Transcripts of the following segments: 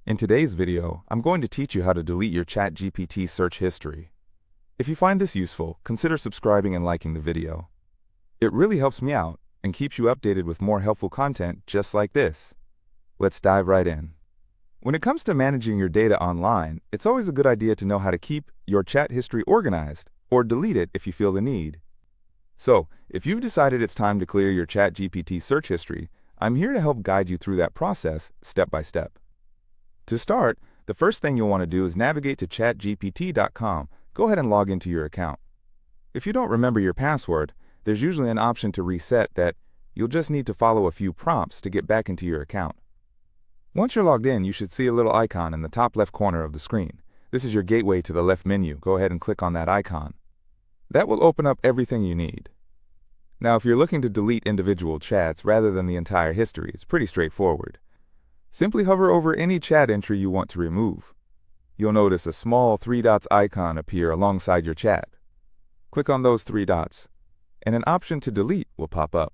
In today's video, I'm going to teach you how to delete your ChatGPT search history. If you find this useful, consider subscribing and liking the video. It really helps me out and keeps you updated with more helpful content just like this. Let's dive right in. When it comes to managing your data online, it's always a good idea to know how to keep your chat history organized or delete it if you feel the need. So, if you've decided it's time to clear your ChatGPT search history, I'm here to help guide you through that process step by step. To start, the first thing you'll want to do is navigate to chatgpt.com. Go ahead and log into your account. If you don't remember your password, there's usually an option to reset that you'll just need to follow a few prompts to get back into your account. Once you're logged in, you should see a little icon in the top left corner of the screen. This is your gateway to the left menu. Go ahead and click on that icon. That will open up everything you need. Now, if you're looking to delete individual chats rather than the entire history, it's pretty straightforward. Simply hover over any chat entry you want to remove. You'll notice a small 3 dots icon appear alongside your chat. Click on those 3 dots, and an option to delete will pop up.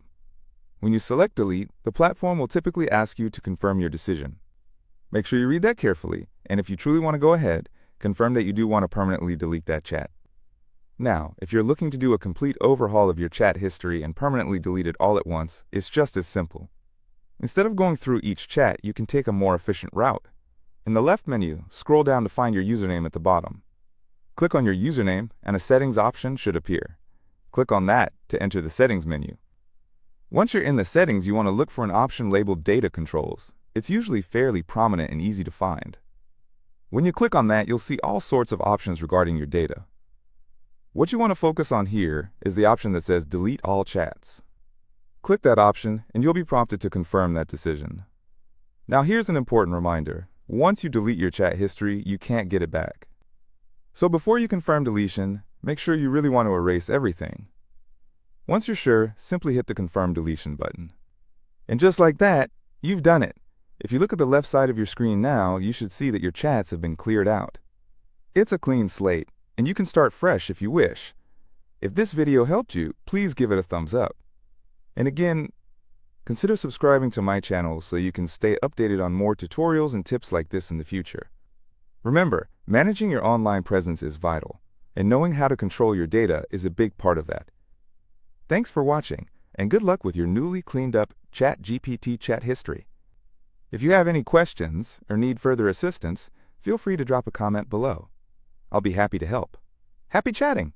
When you select delete, the platform will typically ask you to confirm your decision. Make sure you read that carefully, and if you truly want to go ahead, confirm that you do want to permanently delete that chat. Now, if you're looking to do a complete overhaul of your chat history and permanently delete it all at once, it's just as simple. Instead of going through each chat, you can take a more efficient route. In the left menu, scroll down to find your username at the bottom. Click on your username, and a settings option should appear. Click on that to enter the settings menu. Once you're in the settings, you want to look for an option labeled Data Controls. It's usually fairly prominent and easy to find. When you click on that, you'll see all sorts of options regarding your data. What you want to focus on here is the option that says Delete All Chats. Click that option, and you'll be prompted to confirm that decision. Now here's an important reminder. Once you delete your chat history, you can't get it back. So before you confirm deletion, make sure you really want to erase everything. Once you're sure, simply hit the Confirm Deletion button. And just like that, you've done it. If you look at the left side of your screen now, you should see that your chats have been cleared out. It's a clean slate, and you can start fresh if you wish. If this video helped you, please give it a thumbs up. And again, consider subscribing to my channel so you can stay updated on more tutorials and tips like this in the future. Remember, managing your online presence is vital, and knowing how to control your data is a big part of that. Thanks for watching, and good luck with your newly cleaned up ChatGPT chat history. If you have any questions or need further assistance, feel free to drop a comment below. I'll be happy to help. Happy chatting!